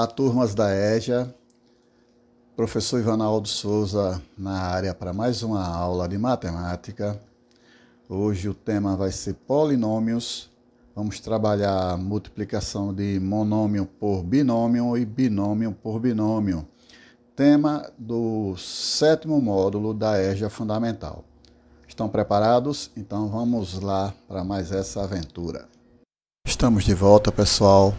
Olá, turmas da EJA, professor Ivanaldo Souza na área para mais uma aula de matemática. Hoje o tema vai ser polinômios. Vamos trabalhar a multiplicação de monômio por binômio e binômio por binômio. Tema do 7º módulo da EJA Fundamental. Estão preparados? Então vamos lá para mais essa aventura. Estamos de volta, pessoal,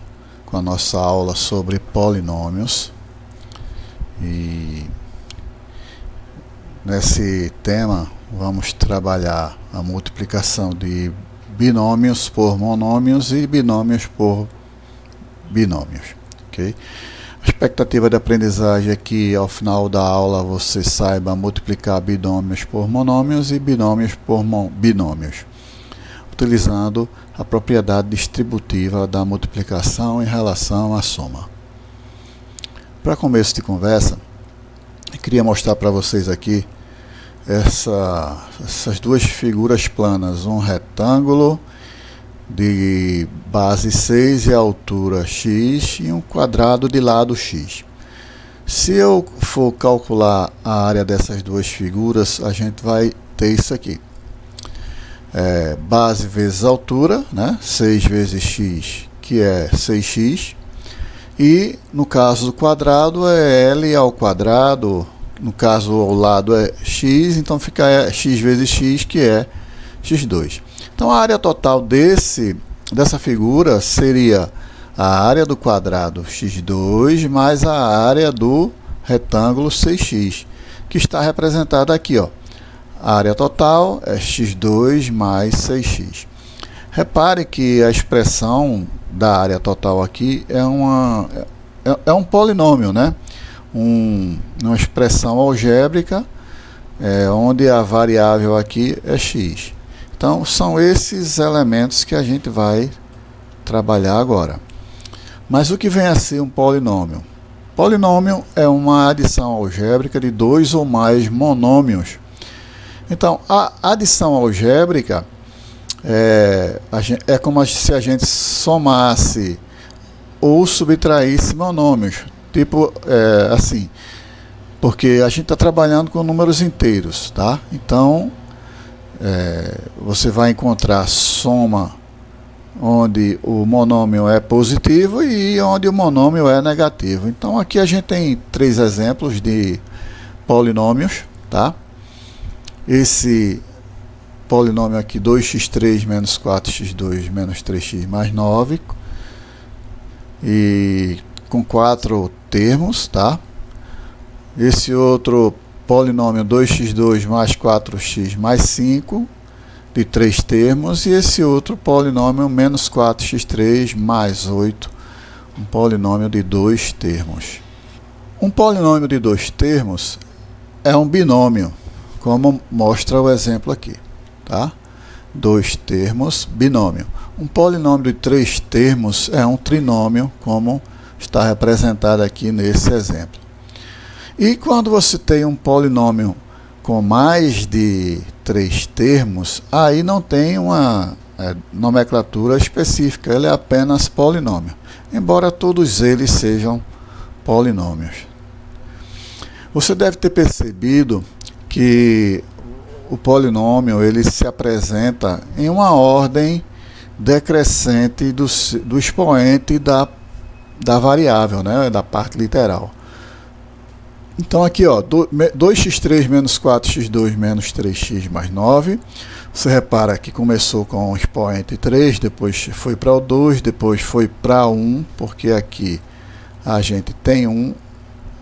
com a nossa aula sobre polinômios. E nesse tema vamos trabalhar a multiplicação de binômios por monômios e binômios por binômios, ok? A expectativa de aprendizagem é que ao final da aula você saiba multiplicar binômios por monômios e binômios por binômios, utilizando a propriedade distributiva da multiplicação em relação à soma. Para começo de conversa, eu queria mostrar para vocês aqui essas duas figuras planas, um retângulo de base 6 e altura x e um quadrado de lado x. Se eu for calcular a área dessas duas figuras, a gente vai ter isso aqui. Base vezes altura, né? 6 vezes x, que é 6x. E no caso do quadrado é L ao quadrado, no caso ao lado é x, então fica x vezes x, que é x2. Então a área total dessa figura seria a área do quadrado x2 mais a área do retângulo 6x, que está representada aqui, ó. A área total é x2 mais 6x. Repare que a expressão da área total aqui é um polinômio, né? Uma expressão algébrica, onde a variável aqui é x. Então, são esses elementos que a gente vai trabalhar agora. Mas o que vem a ser um polinômio? Polinômio é uma adição algébrica de dois ou mais monômios. Então, a adição algébrica é como se a gente somasse ou subtraísse monômios. Tipo assim, porque a gente está trabalhando com números inteiros, tá? Então, você vai encontrar soma onde o monômio é positivo e onde o monômio é negativo. Então, aqui a gente tem 3 exemplos de polinômios, tá? Esse polinômio aqui, 2x3 menos 4x2 menos 3x mais 9, e com 4 termos, tá? Esse outro polinômio, 2x2 mais 4x mais 5, de 3 termos, e esse outro polinômio, menos 4x3 mais 8, um polinômio de 2 termos. Um polinômio de 2 termos é um binômio, como mostra o exemplo aqui, tá? 2 termos, binômio. Um polinômio de 3 termos é um trinômio, como está representado aqui nesse exemplo. E quando você tem um polinômio com mais de 3 termos, aí não tem uma nomenclatura específica, ele é apenas polinômio, embora todos eles sejam polinômios. Você deve ter percebido que o polinômio ele se apresenta em uma ordem decrescente do expoente da variável, né, da parte literal. Então aqui, ó, 2x3 menos 4x2 menos 3x mais 9. Você repara que começou com o expoente 3, depois foi para o 2, depois foi para 1, porque aqui a gente tem 1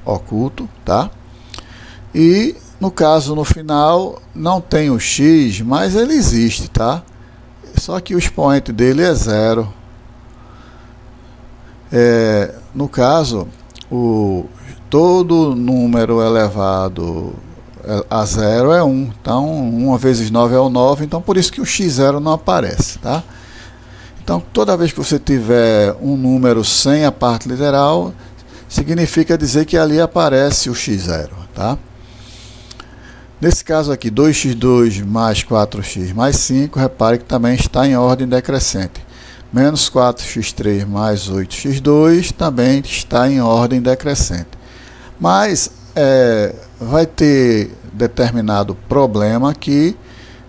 oculto, tá? E no caso, no final, não tem o x, mas ele existe, tá? Só que o expoente dele é 0. No caso, todo número elevado a 0 é 1. Então, 1 vezes 9 é o 9, então por isso que o x0 não aparece, tá? Então, toda vez que você tiver um número sem a parte literal, significa dizer que ali aparece o x0, tá? Nesse caso aqui, 2x2 mais 4x mais 5, repare que também está em ordem decrescente. menos 4x3 mais 8x2 também está em ordem decrescente. Mas vai ter determinado problema que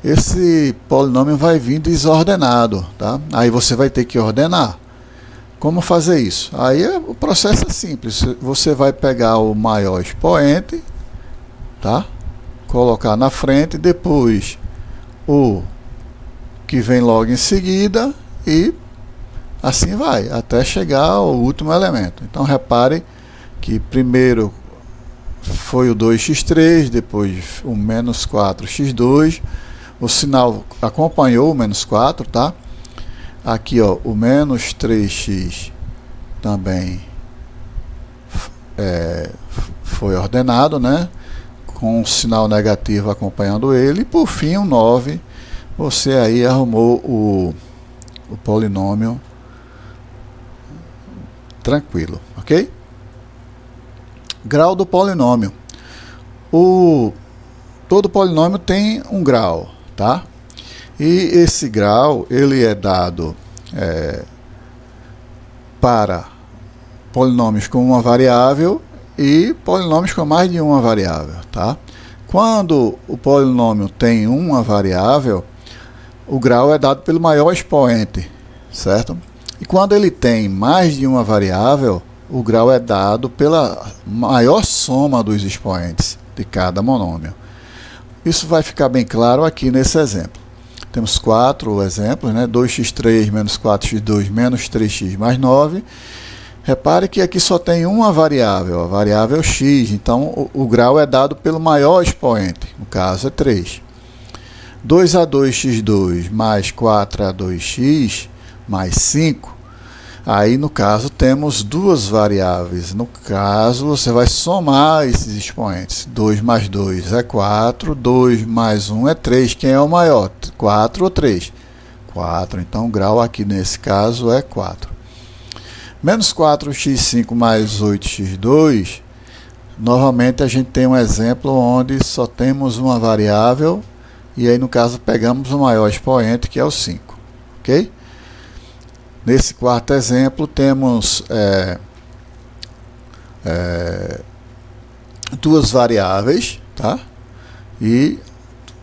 esse polinômio vai vir desordenado, tá? Aí você vai ter que ordenar. Como fazer isso? Aí o processo é simples. Você vai pegar o maior expoente, tá? Colocar na frente, depois o que vem logo em seguida e assim vai, até chegar ao último elemento. Então repare que primeiro foi o 2x3, depois o menos 4x2, o sinal acompanhou o menos 4, tá? Aqui, ó, o menos 3x também foi ordenado, né? Com o sinal negativo acompanhando ele. E por fim, o 9, você aí arrumou o polinômio tranquilo, ok? Grau do polinômio. Todo polinômio tem um grau, tá? E esse grau, ele é dado para polinômios com uma variável e polinômios com mais de uma variável, tá? Quando o polinômio tem uma variável, o grau é dado pelo maior expoente, certo? E quando ele tem mais de uma variável, o grau é dado pela maior soma dos expoentes de cada monômio. Isso vai ficar bem claro aqui nesse exemplo. Temos 4 exemplos, né? 2x3 menos 4x2 menos 3x mais 9. Repare que aqui só tem uma variável, a variável x. Então, o grau é dado pelo maior expoente, no caso é 3. 2a2x2 mais 4a2x mais 5. Aí, no caso, temos duas variáveis. No caso, você vai somar esses expoentes. 2 mais 2 é 4, 2 mais 1 é 3. Quem é o maior? 4 ou 3? 4. Então, o grau aqui, nesse caso, é 4. Menos 4x5 mais 8x2. Novamente, a gente tem um exemplo onde só temos uma variável. E aí, no caso, pegamos o maior expoente, que é o 5. Ok? Nesse quarto exemplo, temos duas variáveis, tá? E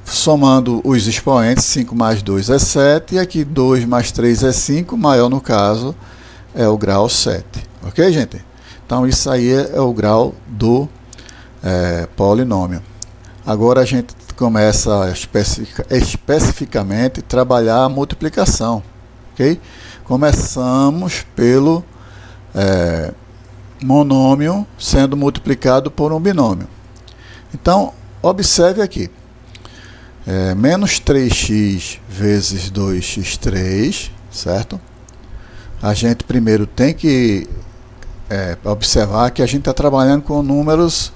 somando os expoentes, 5 mais 2 é 7, e aqui 2 mais 3 é 5, maior no caso é o grau 7. Ok, gente? Então, isso aí é o grau do polinômio. Agora a gente começa a especificamente trabalhar a multiplicação, ok? Começamos pelo monômio sendo multiplicado por um binômio. Então, observe aqui. Menos 3x vezes 2x3, certo? A gente primeiro tem que observar que a gente está trabalhando com números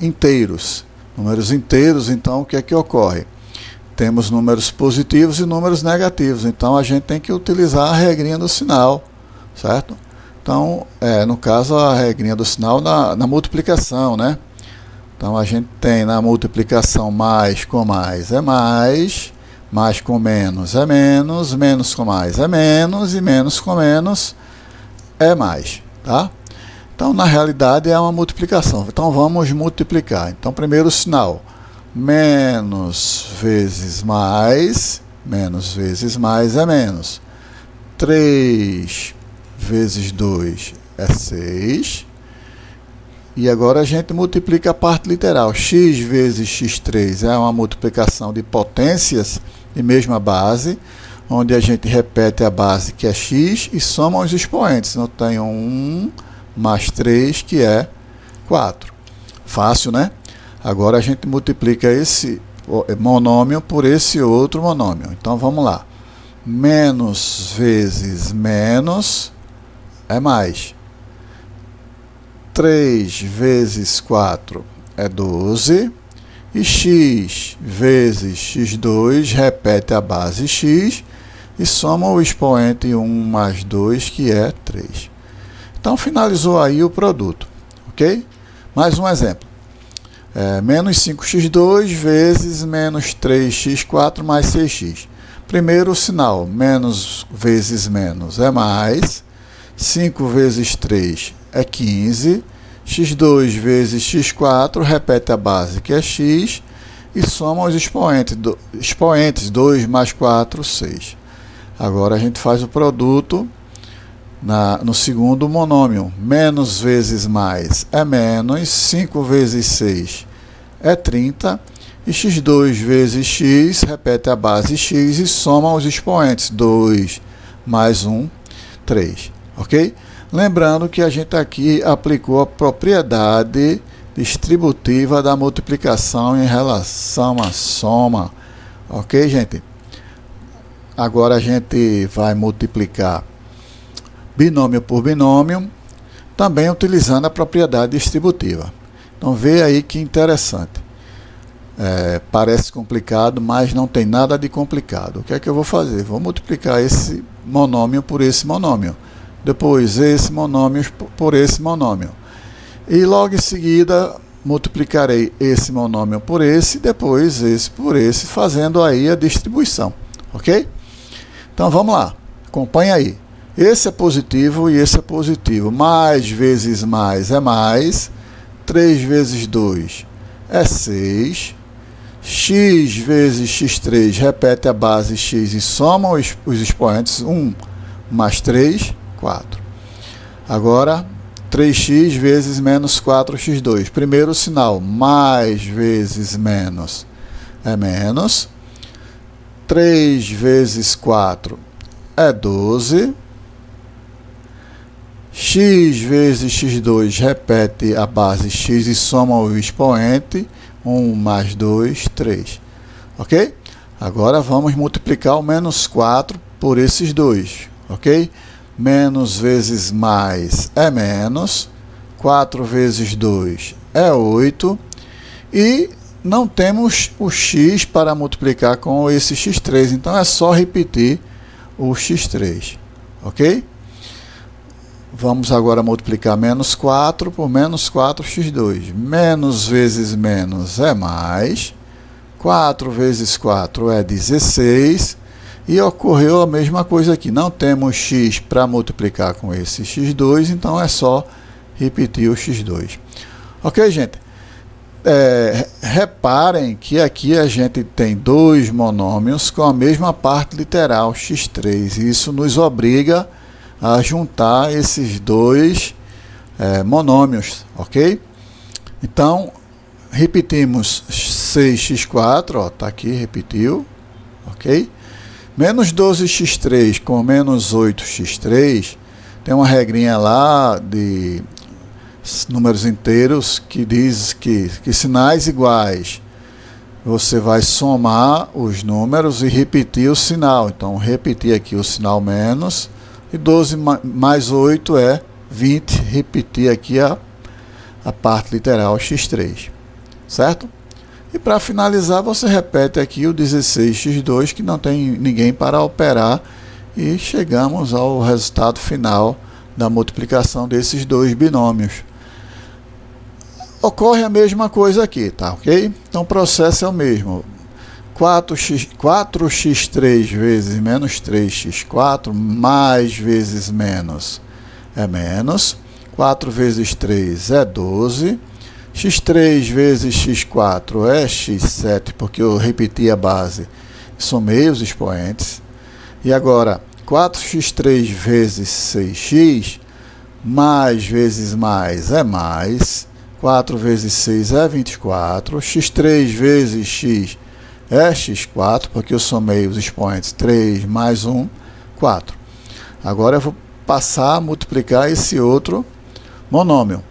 inteiros. Números inteiros, então, o que é que ocorre? Temos números positivos e números negativos, então a gente tem que utilizar a regrinha do sinal, certo? Então, no caso, a regrinha do sinal na multiplicação, né? Então, a gente tem na multiplicação mais com mais é mais com menos é menos, menos com mais é menos e menos com menos é mais, tá? Então, na realidade, é uma multiplicação. Então, vamos multiplicar. Então, primeiro o sinal. Menos vezes mais é menos. 3 vezes 2 é 6. E agora a gente multiplica a parte literal. X vezes x3 é uma multiplicação de potências de mesma base, onde a gente repete a base que é x e soma os expoentes. Então, eu tenho 1 mais 3, que é 4. Fácil, né? Agora a gente multiplica esse monômio por esse outro monômio. Então, vamos lá. Menos vezes menos é mais. 3 vezes 4 é 12. E x vezes x2 repete a base x e soma o expoente 1 mais 2, que é 3. Então, finalizou aí o produto, ok? Mais um exemplo. Menos 5x2 vezes menos 3x4 mais 6x. Primeiro sinal, menos vezes menos é mais, 5 vezes 3 é 15, x2 vezes x4, repete a base que é x, e soma os expoentes 2 mais 4, 6. Agora a gente faz o produto no segundo monômio. Menos vezes mais é menos, 5 vezes 6 é 30, e x2 vezes x, repete a base x e soma os expoentes 2 mais 1, 3. Ok? Lembrando que a gente aqui aplicou a propriedade distributiva da multiplicação em relação à soma. Ok, gente? Agora a gente vai multiplicar binômio por binômio, também utilizando a propriedade distributiva. Então, vê aí que interessante. Parece complicado, mas não tem nada de complicado. O que é que eu vou fazer? Vou multiplicar esse monômio por esse monômio. Depois, esse monômio por esse monômio. E logo em seguida, multiplicarei esse monômio por esse, depois esse por esse, fazendo aí a distribuição. Ok? Então, vamos lá. Acompanhe aí. Esse é positivo e esse é positivo. Mais vezes mais é mais. 3 vezes 2 é 6. X vezes x3, repete a base x e soma os expoentes. 1 mais 3, 4. Agora, 3x vezes menos 4x2. Primeiro sinal, mais vezes menos é menos. 3 vezes 4 é 12. X vezes x2, repete a base x e soma o expoente. 1 mais 2, 3. Ok? Agora vamos multiplicar o menos 4 por esses dois. Ok? Menos vezes mais é menos. 4 vezes 2 é 8. E não temos o x para multiplicar com esse x3. Então é só repetir o x3. Ok? Vamos agora multiplicar menos 4 por menos 4x2. Menos vezes menos é mais. 4 vezes 4 é 16. E ocorreu a mesma coisa aqui. Não temos x para multiplicar com esse x2, então é só repetir o x2. Ok, gente? Reparem que aqui a gente tem dois monômios com a mesma parte literal, x3. E isso nos obriga a juntar esses dois monômios, ok? Então, repetimos 6x4, está aqui, repetiu, ok? Menos 12x3 com menos 8x3, tem uma regrinha lá de números inteiros que diz que sinais iguais, você vai somar os números e repetir o sinal. Então, repetir aqui o sinal menos, e 12 mais 8 é 20, repetir aqui a parte literal x3, certo? E para finalizar, você repete aqui o 16x2, que não tem ninguém para operar, e chegamos ao resultado final da multiplicação desses dois binômios. Ocorre a mesma coisa aqui, tá ok? Então o processo é o mesmo. 4x3 vezes menos 3x4, mais vezes menos é menos. 4 vezes 3 é 12. x3 vezes x4 é x7, porque eu repeti a base, somei os expoentes. E agora, 4x3 vezes 6x, mais vezes mais é mais. 4 vezes 6 é 24. x3 vezes x é x4, porque eu somei os expoentes 3 mais 1, 4. Agora eu vou passar a multiplicar esse outro monômio.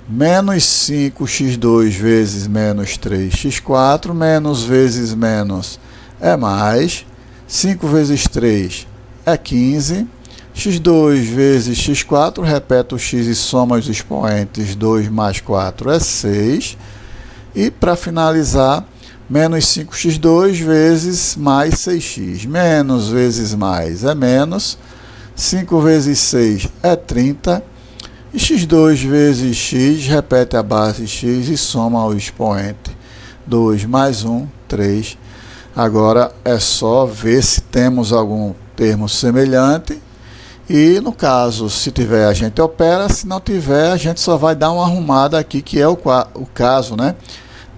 Menos 5x2 vezes menos 3x4, menos vezes menos é mais. 5 vezes 3 é 15. x2 vezes x4, repete o x e soma os expoentes, 2 mais 4 é 6. E para finalizar, menos 5x2 vezes mais 6x. Menos vezes mais é menos. 5 vezes 6 é 30. E x2 vezes x, repete a base x e soma o expoente. 2 mais 1, 3. Agora é só ver se temos algum termo semelhante e, no caso, se tiver, a gente opera, se não tiver, a gente só vai dar uma arrumada aqui, que é o caso, né?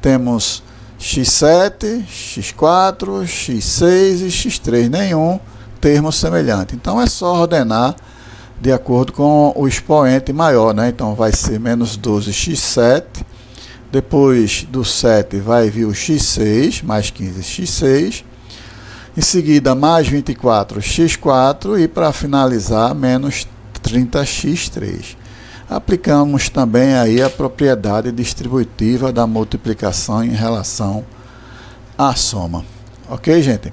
Temos x7, x4, x6 e x3, nenhum termo semelhante. Então é só ordenar de acordo com o expoente maior, né? Então vai ser menos 12x7, depois do 7 vai vir o x6, mais 15x6, em seguida mais 24x4 e para finalizar menos 30x3. Aplicamos também aí a propriedade distributiva da multiplicação em relação à soma. Ok, gente?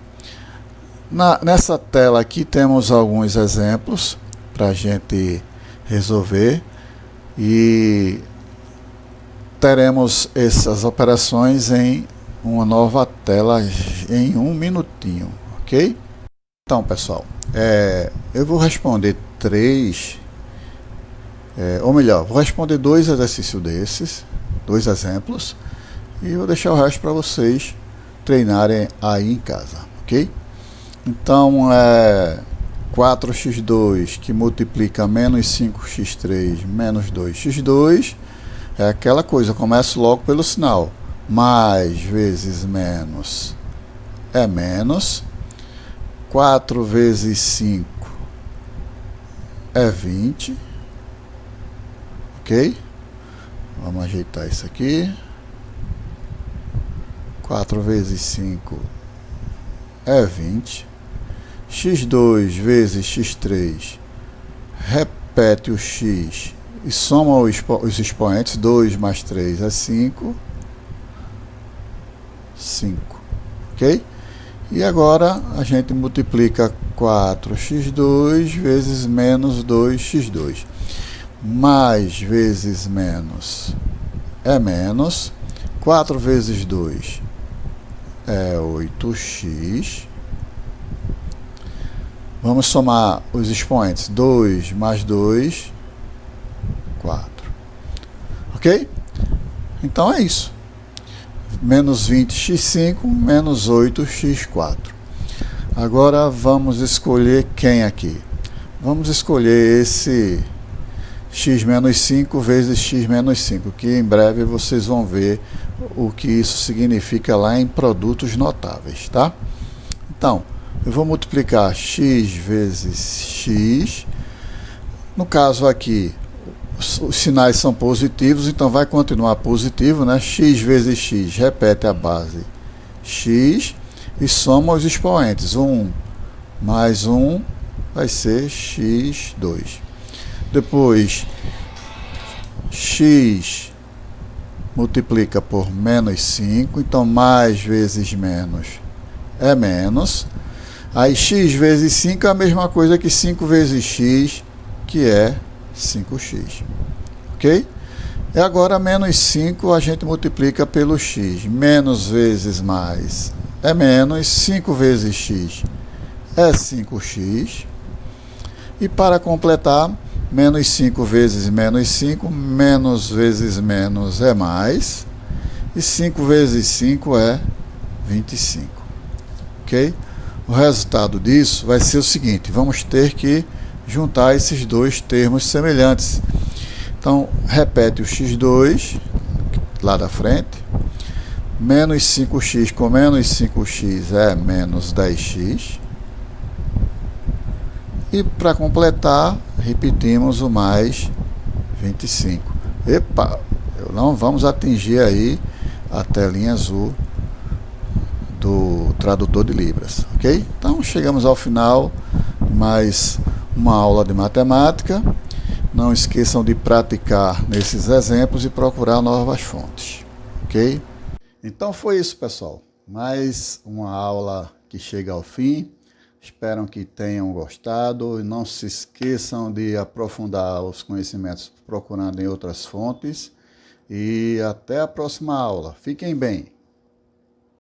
Nessa tela aqui temos alguns exemplos para a gente resolver e teremos essas operações em uma nova tela em um minutinho, ok? Então, pessoal, eu vou responder vou responder 2 exercícios desses, 2 exemplos, e vou deixar o resto para vocês treinarem aí em casa, ok? Então, 4x2 que multiplica menos 5x3 menos 2x2, é aquela coisa, eu começo logo pelo sinal. Mais vezes menos é menos. 4 vezes 5 é 20. Ok? Vamos ajeitar isso aqui. 4 vezes 5 é 20. x2 vezes x3 repete o x e soma os expoentes. 2 mais 3 é 5. 5. Ok? E agora a gente multiplica 4x2 vezes menos 2x2. Mais vezes menos é menos. 4 vezes 2 é 8x. Vamos somar os expoentes. 2 mais 2, 4. Ok? Então é isso. Menos 20x5, menos 8x4. Agora vamos escolher quem aqui? Vamos escolher esse x menos 5 vezes x menos 5, que em breve vocês vão ver o que isso significa lá em produtos notáveis, tá? Então, eu vou multiplicar x vezes x. No caso aqui, os sinais são positivos, então vai continuar positivo, né? X vezes x repete a base x e soma os expoentes. 1 mais 1 vai ser x2. Depois, x multiplica por menos 5, então mais vezes menos é menos. Aí x vezes 5 é a mesma coisa que 5 vezes x, que é 5x. Ok? E agora menos 5 a gente multiplica pelo x. Menos vezes mais é menos. 5 vezes x é 5x. E para completar, menos 5 vezes menos 5, menos vezes menos é mais. E 5 vezes 5 é 25. Ok? O resultado disso vai ser o seguinte: vamos ter que juntar esses dois termos semelhantes. Então, repete o x2 lá da frente. Menos 5x com menos 5x é menos 10x. E para completar, repetimos o mais 25. Epa, não vamos atingir aí a telinha azul do tradutor de Libras, ok? Então, chegamos ao final de mais uma aula de matemática. Não esqueçam de praticar nesses exemplos e procurar novas fontes, ok? Então foi isso, pessoal. Mais uma aula que chega ao fim. Espero que tenham gostado e não se esqueçam de aprofundar os conhecimentos procurando em outras fontes. E até a próxima aula. Fiquem bem!